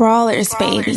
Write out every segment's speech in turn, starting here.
Brawlers, baby.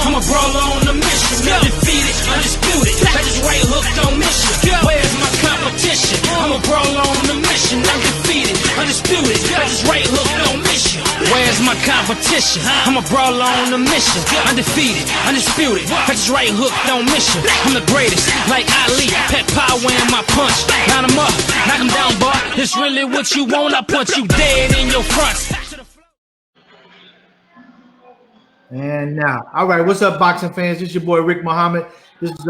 I'm a brawler on the mission, defeated, undisputed. I just right hook, don't miss you. Where's my competition? I'm a brawler on the mission, I'm defeated, undisputed. I just right hook, don't miss you. Where's my competition? I'm a brawler on the mission, undefeated, undisputed. I just right hook, don't miss you. I'm the greatest, like Ali, pet power in my punch. Line 'em up, knock 'em down, boy. It's really what you want. I punch you dead in your fronts. And now, all right, what's up, boxing fans? This is your boy Rick Muhammad. This is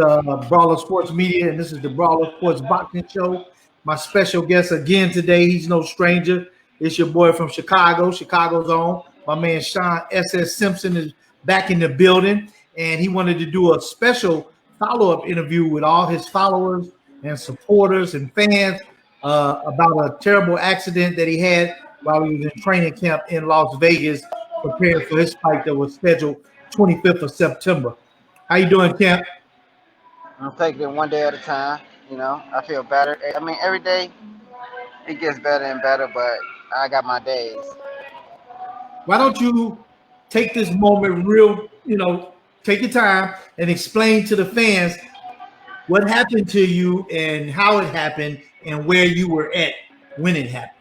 Brawlers Sports Media, and this is the Brawlers Sports Boxing Show. My special guest again today, he's no stranger. It's your boy from Chicago, Chicago's own. My man Shawn S.S. Simpson is back in the building, and he wanted to do a special follow-up interview with all his followers and supporters and fans about a terrible accident that he had while he was in training camp in Las Vegas, preparing for his fight that was scheduled 25th of September. How you doing, Camp? I'm taking it one day at a time. You know, I feel better. I mean, every day it gets better and better, but I got my days. Why don't you take this moment real, take your time and explain to the fans what happened to you and how it happened and where you were at when it happened.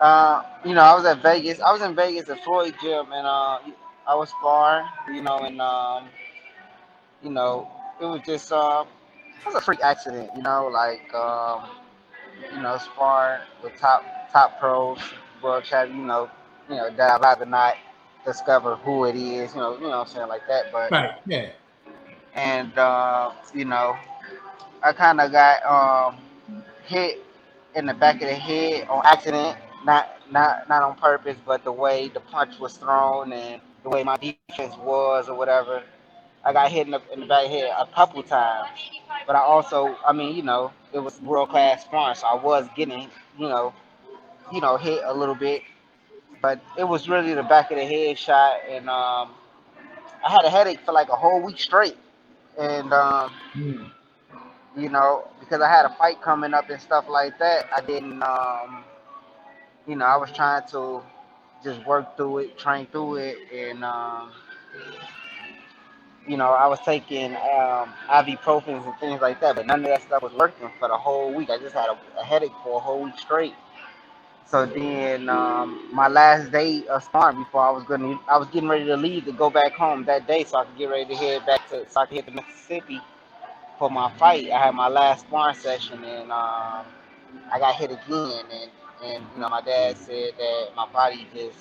I was at Vegas. I was in Vegas at Floyd Gym, and I was sparring. And it was just it was a freak accident. Sparring with top pros, world champion. That I'd rather not discover who it is. What I'm saying, like that. But right, yeah. And I kind of got hit in the back of the head on accident. Not on purpose, but the way the punch was thrown and the way my defense was or whatever. I got hit in the back of the head a couple times. But I also, it was world-class sparring, so I was getting, hit a little bit. But it was really the back of the head shot, and I had a headache for like a whole week straight. And, because I had a fight coming up and stuff like that, I didn't... I was trying to just work through it, train through it, and I was taking ibuprofens and things like that, but none of that stuff was working for the whole week. I just had a headache for a whole week straight. So then my last day of sparring before I was getting ready to leave to go back home that day so I could get ready to head back so I could hit the Mississippi for my fight. I had my last sparring session, and I got hit again, and my dad said that my body just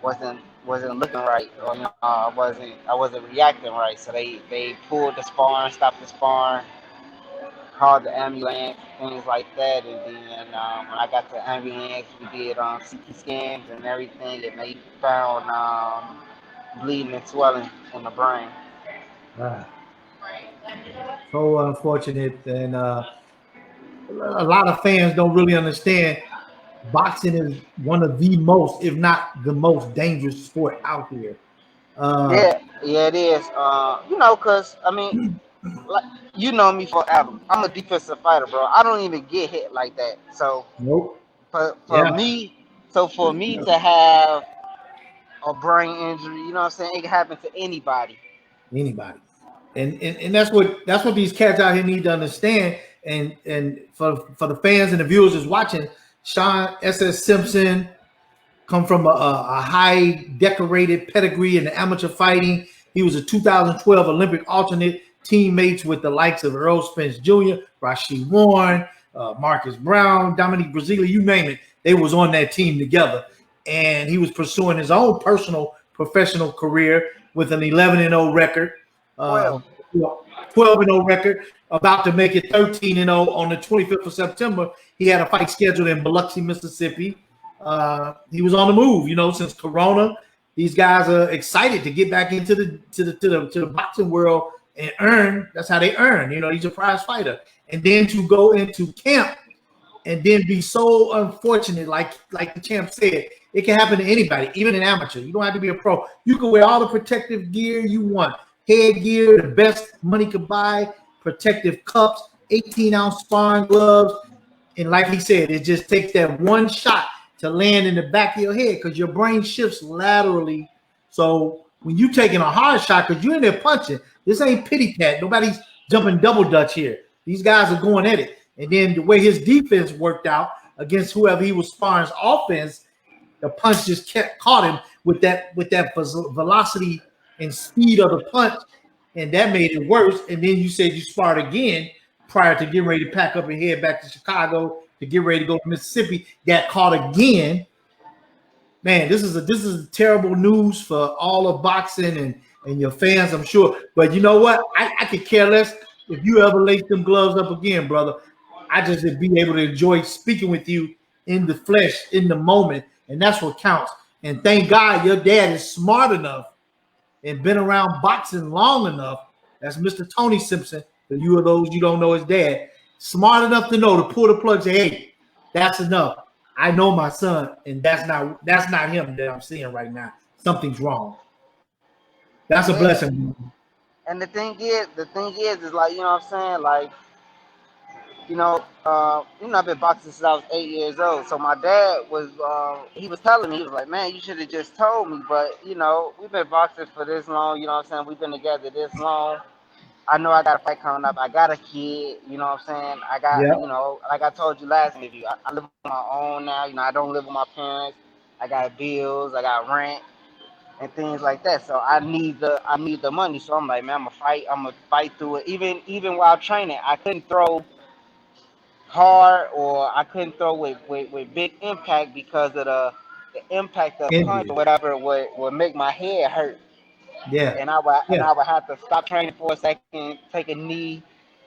wasn't looking right, or I wasn't reacting right. So they pulled the sparring, stopped the sparring, called the ambulance, things like that. And then when I got to the ambulance, we did CT scans and everything, and they found bleeding and swelling in the brain. So unfortunate, and a lot of fans don't really understand boxing is one of the most, if not the most dangerous sport out here. Yeah, it is. Because, like, you know me forever. I'm a defensive fighter, bro. I don't even get hit like that. So, nope. For me to have a brain injury, you know what I'm saying? It can happen to anybody. Anybody. And that's what these cats out here need to understand. And for the fans and the viewers that's watching, Shawn S.S. Simpson come from a high decorated pedigree in the amateur fighting. He was a 2012 Olympic alternate, teammates with the likes of Earl Spence Jr., Rashid Warren, Marcus Brown, Dominique Brazili, you name it. They was on that team together. And he was pursuing his own personal professional career with an 11-0 record. 12-0 record, about to make it 13-0 on the 25th of September. He had a fight scheduled in Biloxi, Mississippi. He was on the move, since Corona These guys are excited to get back into the boxing world and earn. That's how they earn. You know, he's a prize fighter, and then to go into camp and then be so unfortunate, like the champ said, it can happen to anybody, even an amateur. You don't have to be a pro. You can wear all the protective gear you want, headgear, the best money could buy, protective cups, 18-ounce sparring gloves, and like he said, it just takes that one shot to land in the back of your head because your brain shifts laterally. So when you taking a hard shot, because you're in there punching, this ain't pity cat. Nobody's jumping double dutch here. These guys are going at it. And then the way his defense worked out against whoever he was sparring's offense, the punch just caught him with that velocity and speed of the punch, and that made it worse. And then you said you sparred again prior to getting ready to pack up and head back to Chicago to get ready to go to Mississippi. Got caught again. Man, this is terrible news for all of boxing and your fans, I'm sure. But you know what? I could care less if you ever lace them gloves up again, brother. I just would be able to enjoy speaking with you in the flesh, in the moment, and that's what counts. And thank God your dad is smart enough and been around boxing long enough. That's Mr. Tony Simpson. For you of those you don't know his dad, smart enough to know to pull the plug. Say, hey, that's enough. I know my son, and that's not him that I'm seeing right now. Something's wrong. That's a blessing. And the thing is like, you know what I'm saying, like, I've been boxing since I was 8 years old. So my dad was, he was telling me, he was like, man, you should have just told me. But, we've been boxing for this long, you know what I'm saying? We've been together this long. I know I got a fight coming up. I got a kid, you know what I'm saying? I got, Yeah. like I told you last interview, I live on my own now. I don't live with my parents. I got bills, I got rent and things like that. So I need the money. So I'm like, man, I'm gonna fight through it. Even while training, I couldn't throw hard, or I couldn't throw with big impact because of the impact of punch or Injury. whatever would make my head hurt. Yeah. And I Yeah. would have to stop training for a second, take a knee,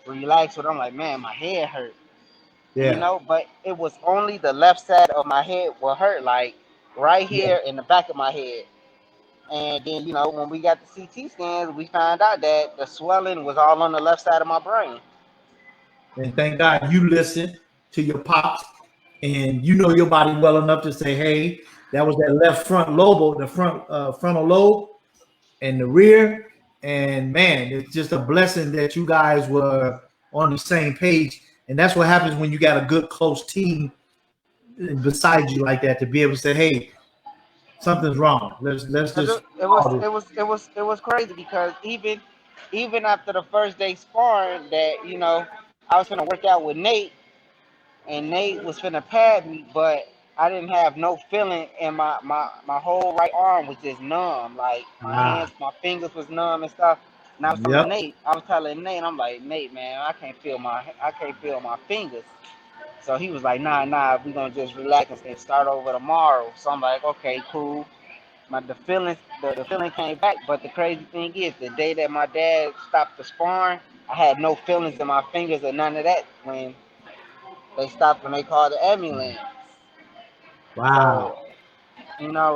relax. But I'm like, man, my head hurt. Yeah. But it was only the left side of my head will hurt, like right Yeah. here in the back of my head. And then, when we got the CT scans, we found out that the swelling was all on the left side of my brain. And thank God you listen to your pops and you know your body well enough to say, hey, that was that left front lobe, the frontal lobe and the rear. And man, it's just a blessing that you guys were on the same page. And that's what happens when you got a good close team beside you like that, to be able to say, hey, something's wrong. Let's Cause just it was crazy because even after the first day sparring, that I was gonna work out with Nate, and Nate was finna pad me, but I didn't have no feeling, and my whole right arm was just numb. Like my hands, my fingers was numb and stuff. And yep. I was telling Nate, I'm like, Nate, man, I can't feel my fingers. So he was like, nah, we gonna just relax and start over tomorrow. So I'm like, okay, cool. The feeling came back, but the crazy thing is, the day that my dad stopped the sparring, I had no feelings in my fingers or none of that when they stopped, when they called the ambulance. Wow.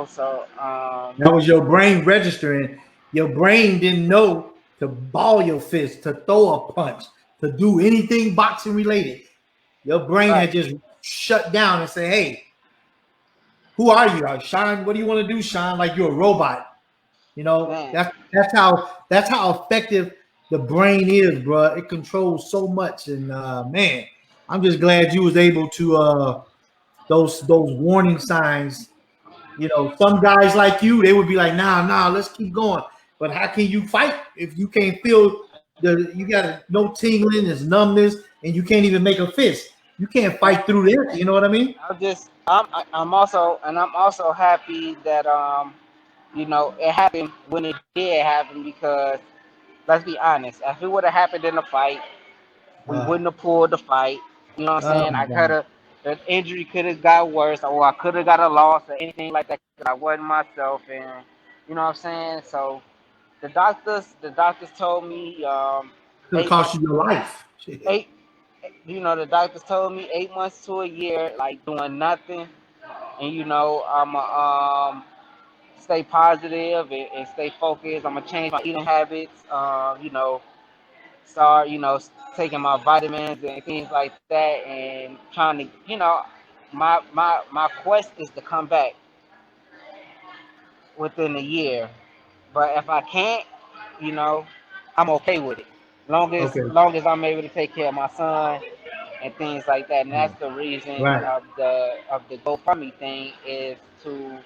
So That was your brain registering. Your brain didn't know to ball your fist, to throw a punch, to do anything boxing related. Your brain right, had just shut down and say, hey, who are you? Shawn, what do you want to do, Shawn? Like you're a robot. You know, man. that's how effective the brain is, bro. It controls so much. And man, I'm just glad you was able to those warning signs. You know, some guys like you, they would be like, nah, let's keep going. But how can you fight if you can't feel you got no tingling, there's numbness, and you can't even make a fist? You can't fight through this. You know what I mean? I'm also happy that it happened when it did happen, because let's be honest, if it would have happened in a fight, we Uh, wouldn't have pulled the fight. You know what I'm oh saying? my God. The injury could have got worse, or I could have got a loss or anything like that. 'Cause I wasn't myself, and you know what I'm saying. So the doctors told me Could have eight cost you your life. eight. The doctors told me 8 months to a year, like doing nothing, and I'm stay positive and stay focused. I'm gonna change my eating habits. Start taking my vitamins and things like that, and trying to my quest is to come back within a year. But if I can't, you know, I'm okay with it. Okay. Long as I'm able to take care of my son and things like that. And that's the reason Right. of the GoFundMe thing is to,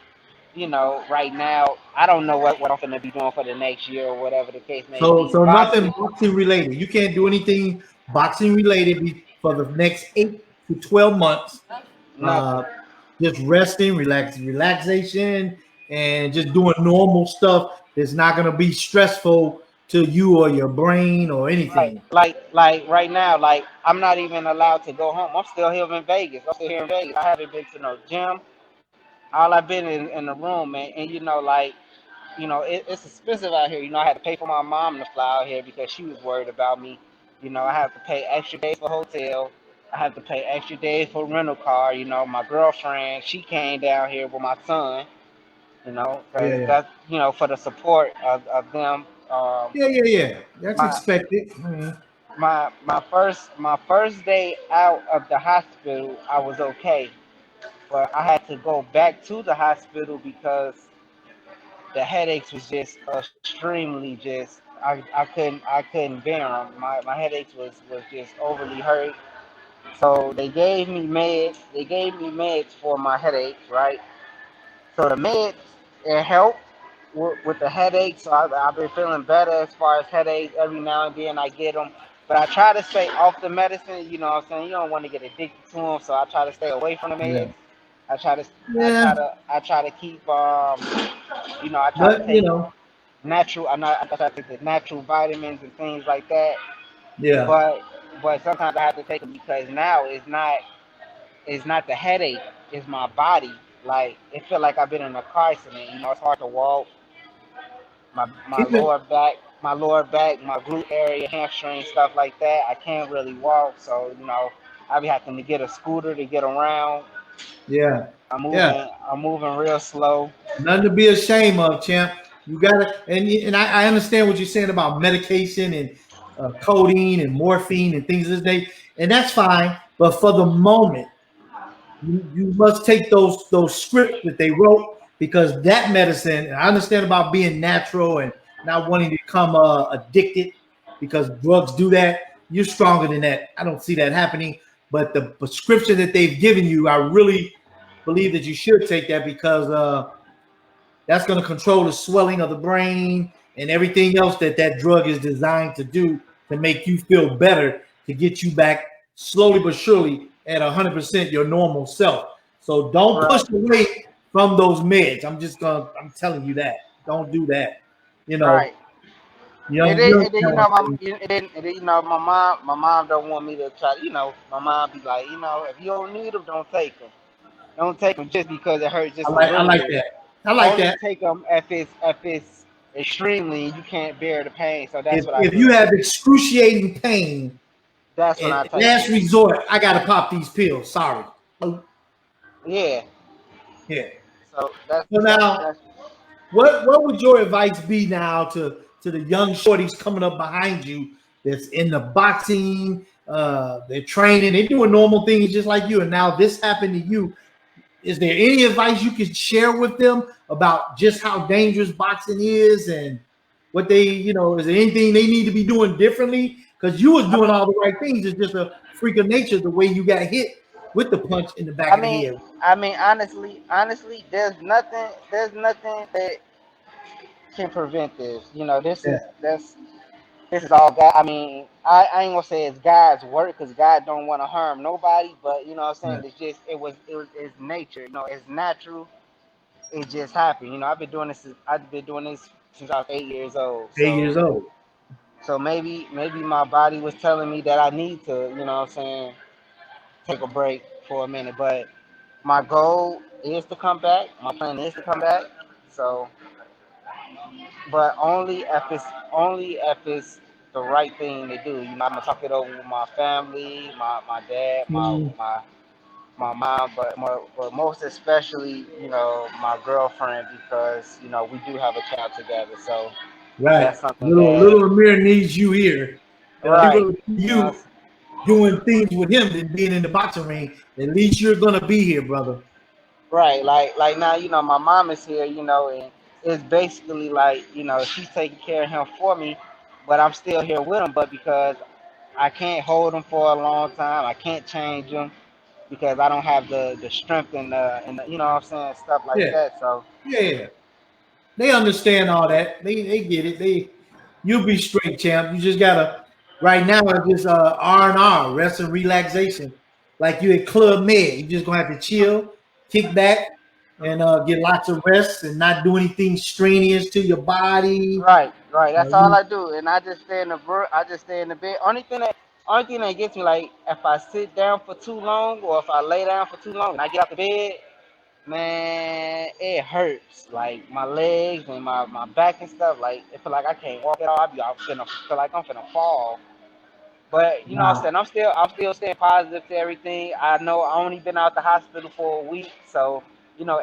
right now I don't know what I'm gonna be doing for the next year or whatever the case may So be. so nothing Boxing, boxing related. You can't do anything boxing related for the next 8 to 12 months. nothing. Uh, just resting, relaxation, and just doing normal stuff that's not gonna be stressful to you or your brain or Right. anything. Like right now, like I'm not even allowed to go home. I'm still here in Vegas. I'm still here in Vegas. I haven't been to no gym. All I've been in the room, and it's expensive out here. I had to pay for my mom to fly out here because she was worried about me. I have to pay extra days for hotel. I have to pay extra days for rental car. My girlfriend, she came down here with my son. Yeah, Because yeah, that's for the support of them. yeah. That's My expected. Mhm. my first day out of the hospital, I was okay, but I had to go back to the hospital because the headaches was just extremely just I couldn't bear them. My headaches was just overly hurt. So they gave me meds for my headaches, right? So the meds, it helped with the headaches. So I've been feeling better as far as headaches. Every now and then I get them, but I try to stay off the medicine. You know what I'm saying? You don't want to get addicted to them, so I try to stay away from the Yeah, meds. I try to I try yeah. to I try to keep I try to But take natural. I try to take the natural vitamins and things like that. yeah. But sometimes I have to take them because now it's not the headache, it's my body. Like it feel like I've been in a car accident. It's hard to walk. My Keep it. lower back, my glute area, hamstring, stuff like that. I can't really walk, so I be having to get a scooter to get around. Yeah, I'm yeah. moving. I'm moving real slow. Nothing to be ashamed of, champ. You got to, and I understand what you're saying about medication and codeine and morphine and things of this day, and that's fine. But for the moment, you must take those scripts that they wrote because that medicine. And I understand about being natural and not wanting to become addicted because drugs do that. You're stronger than that. I don't see that happening. But the prescription that they've given you, I really believe that you should take that because that's going to control the swelling of the brain and everything else that drug is designed to do to make you feel better, to get you back slowly but surely at 100% your normal self. So don't push Right, away from those meds. I'm telling you that. Don't do that. You know, right. And then, young and then talent. my mom don't want me to try. My mom be like, if you don't need them, don't take them. Don't take them just because it hurts just a I little like bit. that. I like Only that. take them if it's extremely you can't bear the pain. So that's If what I if you do. have excruciating pain, That's when I at take them. last resort, I gotta pop these pills. Sorry. Yeah. Yeah. So that's So that's now, that's what would your advice be now to the young shorties coming up behind you that's in the boxing, they're training, they're doing normal things just like you, and now this happened to you? Is there any advice you could share with them about just how dangerous boxing is and what they, is there anything they need to be doing differently? Because you was I doing mean all the right things. It's just a freak of nature the way you got hit with the punch in the back I of the mean head. I mean honestly there's nothing that can prevent this. This is all God. I mean, I ain't gonna say it's God's work because God don't want to harm nobody, but you know what I'm saying. Yeah. It's nature. It's natural. It just happened. I've been doing this since I was 8 years old. 8 years So old. maybe my body was telling me that I need to, what I'm saying, take a break for a minute. But my goal is to come back. My plan is to come back. So, but only if it's the right thing to do. I'm gonna talk it over with my family, my dad, my Mm, my my mom, but most especially, my girlfriend, because we do have a child together. So Right. that's something Little that, Amir needs you here. He right, rather see you know, you doing things with him than being in the boxing ring. At least you're gonna be here, brother. right. Like now, my mom is here, and it's basically like, she's taking care of him for me, but I'm still here with him. But because I can't hold him for a long time, I can't change him because I don't have the strength and you know what I'm saying, stuff like Yeah, that. So yeah. They understand all that. They get it. You'll be straight, champ. You just gotta right now it's just R&R, rest and relaxation. Like you at Club Med. You just gonna have to chill, kick back, and get lots of rest and not do anything strenuous to your body. right. That's all You, I do, and I just stay in I just stay in the bed. Only thing that gets me, like, if I sit down for too long or if I lay down for too long and I get out the bed, man, it hurts. Like my legs and my back and stuff. Like it feel like I can't walk at all. I feel like I'm finna fall. But you know what I'm wow. saying? I'm still staying positive to everything. I know I only been out the hospital for a week, so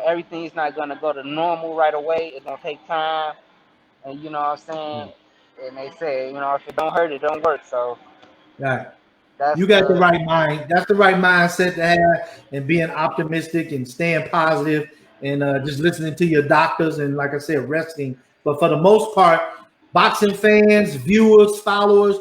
everything's not gonna go to normal right away. It's gonna take time, and you know what I'm saying. And they say, if it don't hurt, it don't work. So Right. that's You got the the right mind. That's the right mindset to have, and being optimistic and staying positive and just listening to your doctors and, like I said, resting. But for the most part, boxing fans, viewers, followers,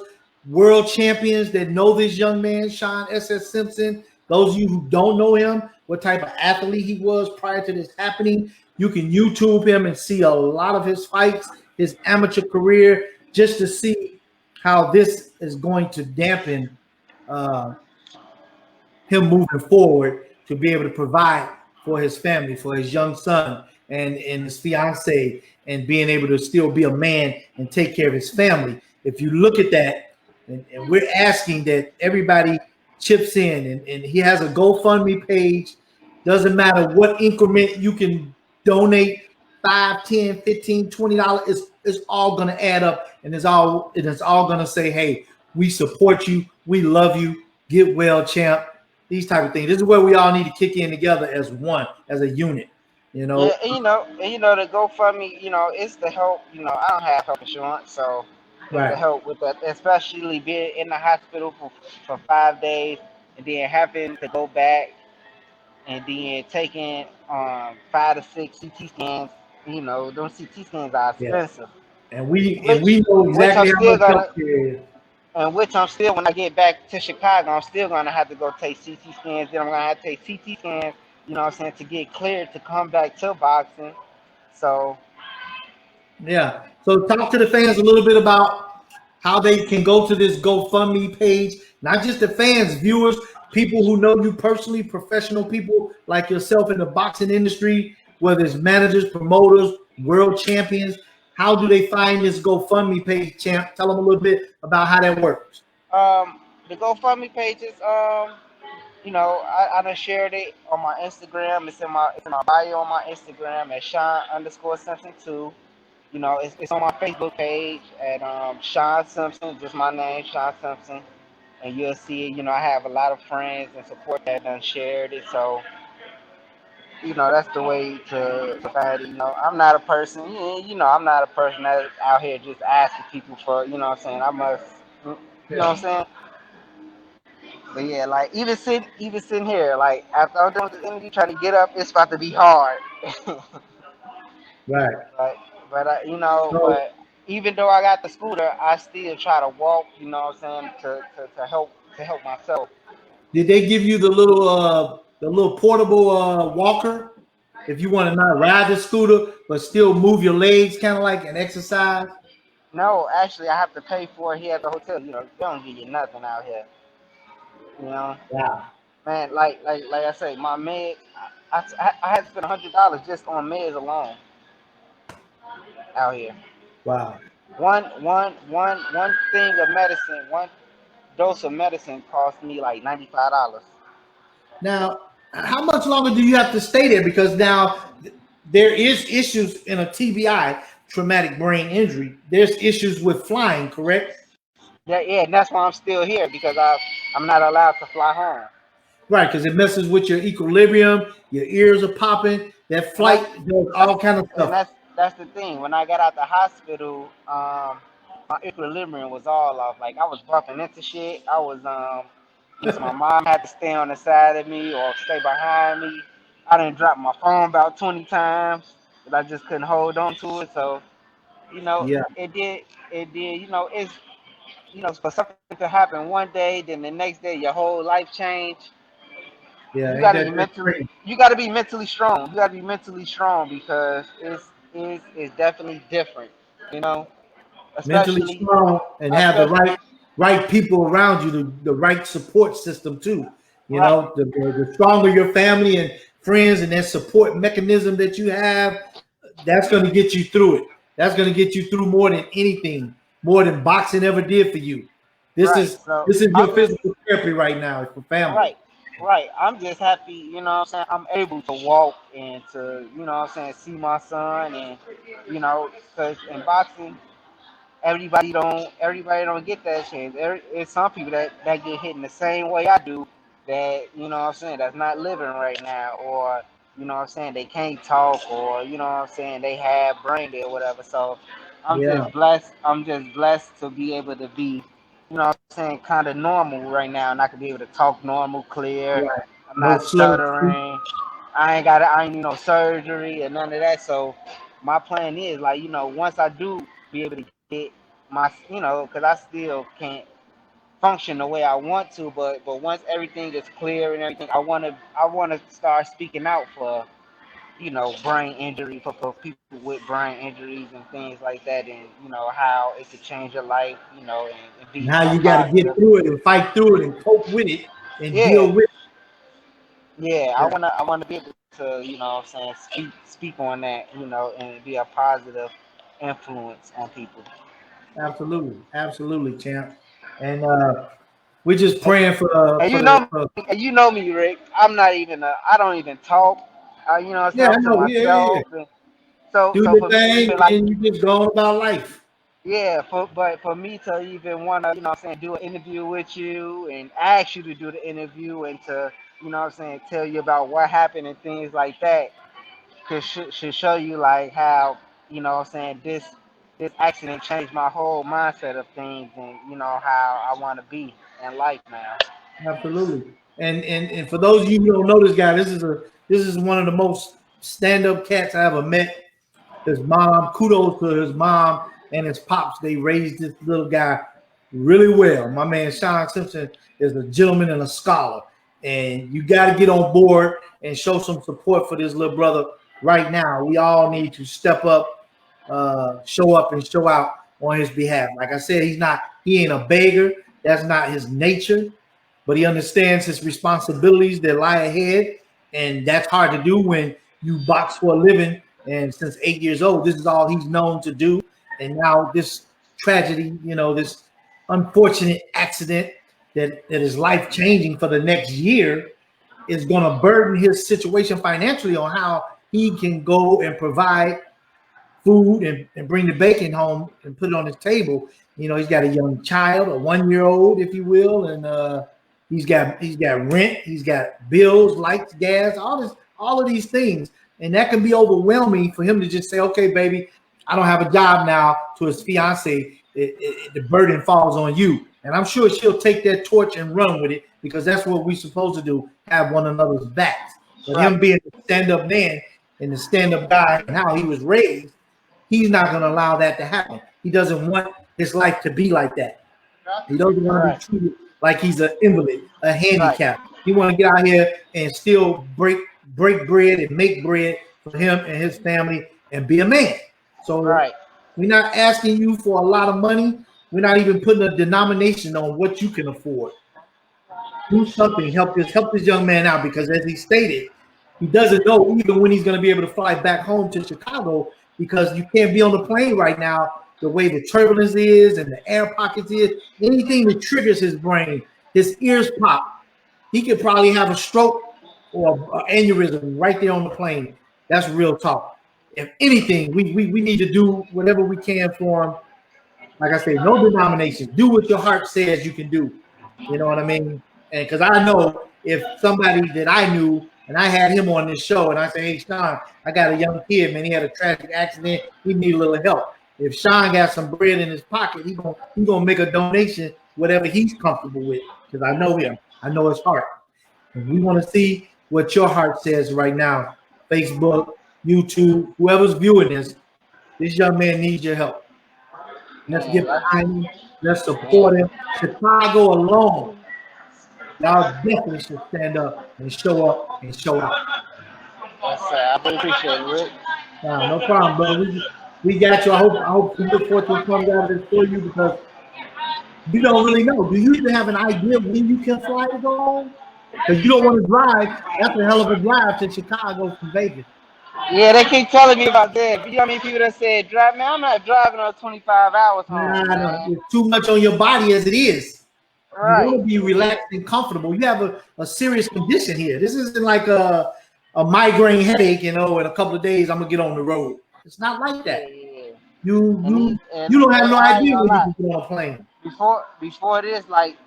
world champions that know this young man, Shawn S.S. Simpson, those of you who don't know him, what type of athlete he was prior to this happening, you can YouTube him and see a lot of his fights, his amateur career, just to see how this is going to dampen uh, him moving forward to be able to provide for his family, for his young son and his fiance, and being able to still be a man and take care of his family. If you look at that, and we're asking that everybody chips in, and he has a GoFundMe page. Doesn't matter what increment you can donate, 5, 10, 15, $20. It's all gonna add up, and it's all gonna say, hey, we support you, we love you, get well, champ. These type of things. This is where we all need to kick in together as one, as a unit. You know, Yeah, and the GoFundMe, it's to help. I don't have health insurance, so it's to right? help with that, especially being in the hospital for 5 days and then having to go back and then taking 5 to 6 CT scans. Those CT scans are Yeah. expensive, And we which know which I'm exactly how still much gonna healthcare is. and which I'm still, when I get back to Chicago, I'm still gonna have to go take CT scans. Then I'm gonna have to take CT scans. You know what I'm saying, to get cleared to come back to boxing. So Yeah. So talk to the fans a little bit about how they can go to this GoFundMe page. Not just the fans, viewers, people who know you personally, professional people like yourself in the boxing industry, whether it's managers, promoters, world champions. How do they find this GoFundMe page, champ? Tell them a little bit about how that works. the GoFundMe pages, I done shared it on my Instagram. It's in my bio on my Instagram at Shawn_Simpson 2. It's on my Facebook page at Shawn Simpson, just my name, Shawn Simpson, and you'll see it. I have a lot of friends and support that done shared it. So that's the way to find it. I'm not a person. I'm not a person that's out here just asking people for. You know what I'm saying? I must. You know what I'm saying? But yeah, like even sitting here, like after I'm done with this interview, trying to get up, it's about to be hard. Right. But So but even though I got the scooter, I still try to walk. You know what I'm saying, to help myself. did they give you the little portable walker if you want to not ride the scooter but still move your legs, kind of like an exercise? No, actually, I have to pay for it here at the hotel. They don't give you nothing out here. You know, Wow, man. Like I say, my med, I had to spend $100 just on meds alone out here. wow. One thing of medicine, one dose of medicine cost me like $95. Now, how much longer do you have to stay there? Because now there is issues in a TBI, traumatic brain injury. There's issues with flying, correct? Yeah, and that's why I'm still here because I'm not allowed to fly home. Right, because it messes with your equilibrium. Your ears are popping. That And flight does all kind of and stuff. that's the thing. When I got out the hospital, my equilibrium was all off. Like I was bumping into shit. I was so my mom had to stay on the side of me or stay behind me. I didn't drop my phone about 20 times, but I just couldn't hold on to it. So Yeah, it did. It's for something to happen one day, then the next day your whole life change. yeah. You Ain't got to that be that's mentally crazy? you got to be mentally strong. You got to be mentally strong because it's definitely different. You know, Mentally especially strong and have the especially right people around you, the right support system too. You right, know, the stronger your family and friends and that support mechanism that you have, that's going to get you through it. That's going to get you through more than anything, more than boxing ever did for you. This right. is So this is I'm your just physical therapy right now for family. right, right. I'm just happy. What I'm saying, I'm able to walk and to what I'm saying, see my son and because in boxing everybody don't get that chance. It's some people that get hit in the same way I do that what I'm saying, that's not living right now, or what I'm saying, they can't talk, or what I'm saying, they have brain dead or whatever. So Yeah, I'm just blessed to be able to be what I'm saying, kind of normal right now, and I can be able to talk normal, clear. right. I'm No not slur. stuttering. I ain't need no surgery or none of that. So my plan is like once I do be able to get my because I still can't function the way I want to, but once everything is clear and everything, I want to start speaking out for brain injury, for people with brain injuries and things like that, and how it could change your life, and And be how a you got to get positive. through it and fight through it and cope with it and Yeah, deal with yeah. I it. wanna I wanna be able to what I'm saying, speak on that, and be a positive influence on people. Yeah, absolutely, absolutely, champ. And we're just And, praying and for the you know me, Rick. I don't even talk. What I'm yeah, saying, I I'm to know, yeah, yeah, yeah. myself, and so Do so your for me thing even like and you just go on about life. yeah, but for me to even want to what I'm saying, do an interview with you and ask you to do the interview and to what I'm saying, tell you about what happened and things like that should show you like how what I'm saying, this accident changed my whole mindset of things, and how I want to be in life now. Absolutely. And for those of you who don't know this guy, this is one of the most stand-up cats I ever met. His mom, kudos to his mom and his pops. They raised this little guy really well. My man Shawn Simpson is a gentleman and a scholar. And you got to get on board and show some support for this little brother right now. We all need to step show up and show out on his behalf. Like I said, he ain't a beggar. That's not his nature, but he understands his responsibilities that lie ahead. And that's hard to do when you box for a living. And since 8 years old, this is all he's known to do. And now this tragedy, this unfortunate accident that is life changing for the next year is going to burden his situation financially on how he can go and provide food and bring the bacon home and put it on his table. He's got a young child, a 1 year old, if you will, and he's got rent, he's got bills, lights, gas, all of these things, and that can be overwhelming for him to just say, "Okay, baby, I don't have a job now." To his fiance, the burden falls on you, and I'm sure she'll take that torch and run with it because that's what we're supposed to do: have one another's backs. But Right, him being a stand-up man and the stand-up guy and how he was raised, he's not going to allow that to happen. He doesn't want his life to be like that. He doesn't want to be right, treated like he's an invalid, a right, handicap. He want to get out here and still break bread and make bread for him and his family and be a man. So right, we're not asking you for a lot of money. We're not even putting a denomination on what you can afford. Do something. Help this young man out because, as he stated, he doesn't know even when he's going to be able to fly back home to Chicago because you can't be on the plane right now. The way the turbulence is and the air pockets is, anything that triggers his brain, his ears pop. He could probably have a stroke or an aneurysm right there on the plane. That's real talk. If anything, we need to do whatever we can for him. Like I say, no denominations. Do what your heart says you can do. You know what I mean? And because I know if somebody that I knew and I had him on this show and I say, hey, Shawn, I got a young kid, man, he had a tragic accident, he need a little help. If Shawn got some bread in his pocket, he gonna make a donation, whatever he's comfortable with, because I know him, I know his heart. And we want to see what your heart says right now. Facebook, YouTube, whoever's viewing this young man needs your help. Let's Man, get behind him. Let's support him. Chicago alone, y'all definitely should stand up and show out. I really appreciate it, Rick. Nah, no problem, brother. We got you. I hope some good fortune comes out of this for you because you don't really know. Do you even have an idea when you can fly to go home? Because you don't want to drive. That's a hell of a drive to Chicago from Vegas. Yeah, they keep telling me about that. You know how many people that said, "Drive, man, I'm not driving on 25 hours home, Nah, man." it's too much on your body as it is. You want Right. to be relaxed and comfortable. You have a serious condition here. This isn't like a migraine headache, in a couple of days I'm gonna get on the road. It's not like Yeah, that. yeah. You And you these, and you don't have no I ain't idea gonna when you lie. can get on a plane. Before this, like,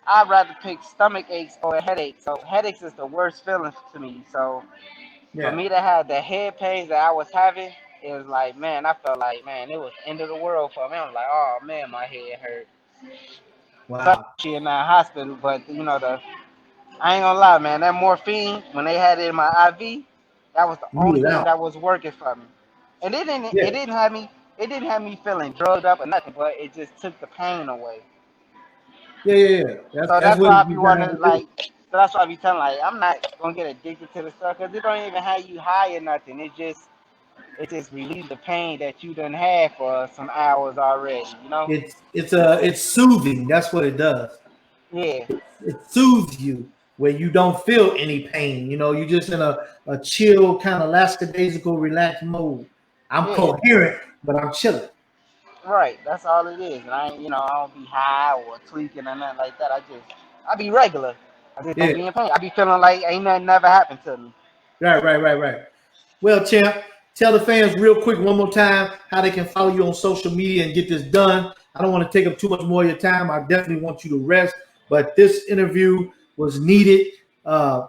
I'd rather pick stomach aches or a headache. So headaches is the worst feeling to me. So for Yeah. me to have the head pains that I was having, it was like, man, I felt like, man, it was end of the world for me. I'm like, oh man, my head hurt. Wow. Especially in that hospital. But I ain't gonna lie, man, that morphine when they had it in my IV, that was the You only need it thing out. that was working for me. And Yeah. it didn't have me feeling drugged up or nothing, but it just took the pain away. Yeah. So That's that's what why I it's be designed wanting to do. like. So that's why I be telling like I'm not gonna get addicted to the stuff because it don't even have you high or nothing. It just relieves the pain that you done had for some hours already. You know? It's soothing. That's what it does. Yeah, It soothes you where you don't feel any pain. You're just in a chill, kind of lackadaisical, relaxed mode. I'm yeah, coherent, but I'm chilling. right. That's all it is. And I don't be high or tweaking or nothing like that. I be regular. I just don't Yeah. be in pain. I be feeling like ain't nothing never happened to me. Right. Well, champ, tell the fans real quick one more time how they can follow you on social media and get this done. I don't want to take up too much more of your time. I definitely want you to rest, but this interview was needed.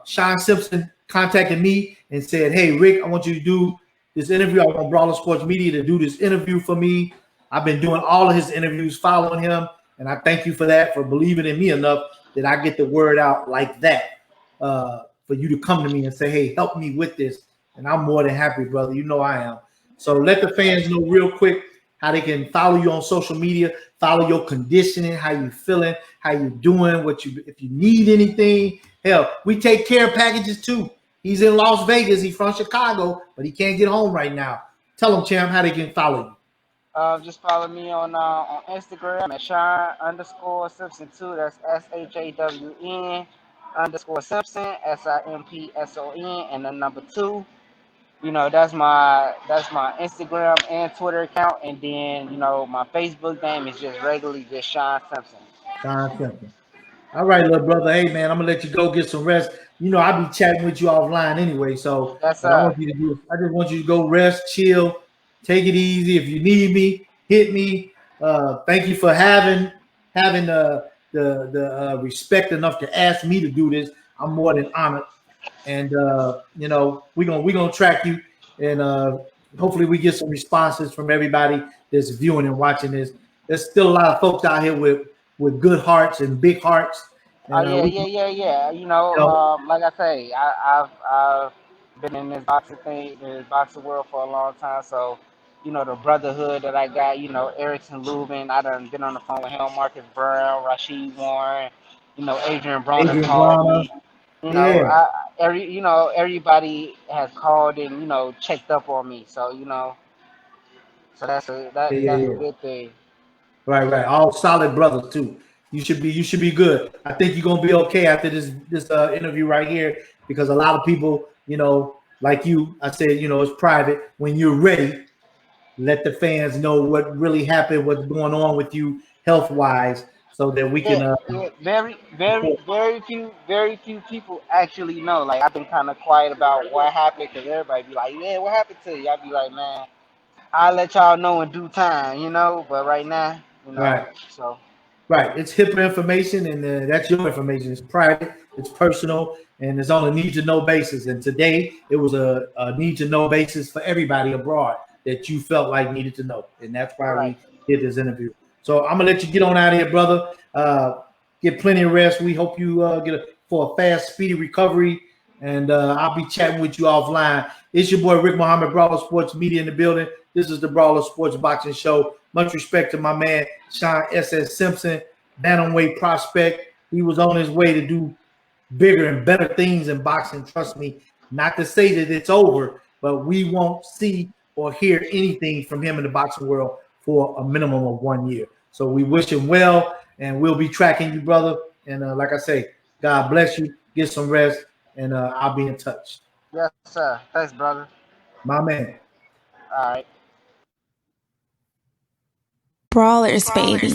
Shawn Simpson contacted me and said, "Hey, Rick, I want you to do this interview. I want Brawler Sports Media to do this interview for me." I've been doing all of his interviews, following him, and I thank you for that, for believing in me enough that I get the word out like that. For you to come to me and say, "Hey, help me with this," and I'm more than happy, brother. You know I am. So let the fans know real quick how they can follow you on social media, follow your conditioning, how you feeling, how you doing, if you need anything. Hell, we take care packages too. He's in Las Vegas. He's from Chicago, but he can't get home right now. Tell him, champ, how they can follow you. Just follow me on Instagram at Shawn underscore Simpson 2. That's SHAWN underscore Simpson SIMPSON and then number 2. That's my Instagram and Twitter account, and then my Facebook name is just regularly just Shawn Simpson. Shawn Simpson. All right, little brother. Hey, man, I'm gonna let you go get some rest. I'll be chatting with you offline anyway. So That's what I want you to do is, I just want you to go rest, chill, take it easy. If you need me, hit me. Thank you for having the respect enough to ask me to do this. I'm more than honored, and we're gonna track you, and hopefully we get some responses from everybody that's viewing and watching this. There's still a lot of folks out here with good hearts and big hearts, Oh and yeah, yeah. Like I say, I've been in this boxing world for a long time. So, the brotherhood that I got, Erickson Lubin, I done been on the phone with him, Marcus Brown, Rashid Warren, Adrian Broner Adrian called Bronner, me. You know, yeah, I everybody has called and checked up on me. So so that's a yeah. good thing. Right. All solid brothers too. You should be good. I think you're gonna be okay after this interview right here because a lot of people, like you, I said, it's private. When you're ready, let the fans know what really happened, what's going on with you health wise, so that we can. Yeah. Very few people actually know. Like I've been kind of quiet about what happened because everybody be like, "Yeah, what happened to you?" I be like, "Man, I'll let y'all know in due time," But right now, Right. so Right. It's HIPAA information, and that's your information. It's private, it's personal, and it's on a need to know basis. And today it was a need to know basis for everybody abroad that you felt like needed to know. And that's why Right. we did this interview. So I'm gonna let you get on out of here, brother. Get plenty of rest. We hope you for a fast, speedy recovery. And I'll be chatting with you offline. It's your boy Rick Muhammad, Brawlers Sports Media in the building. This is the Brawlers Sports Boxing Show. Much respect to my man Shawn S.S. Simpson, bantamweight prospect. He was on his way to do bigger and better things in boxing. Trust me. Not to say that it's over, but we won't see or hear anything from him in the boxing world for a minimum of 1 year. So we wish him well, and we'll be tracking you, brother. And like I say, God bless you. Get some rest, and I'll be in touch. Yes, sir. Thanks, brother. My man. All right. Brawlers, baby.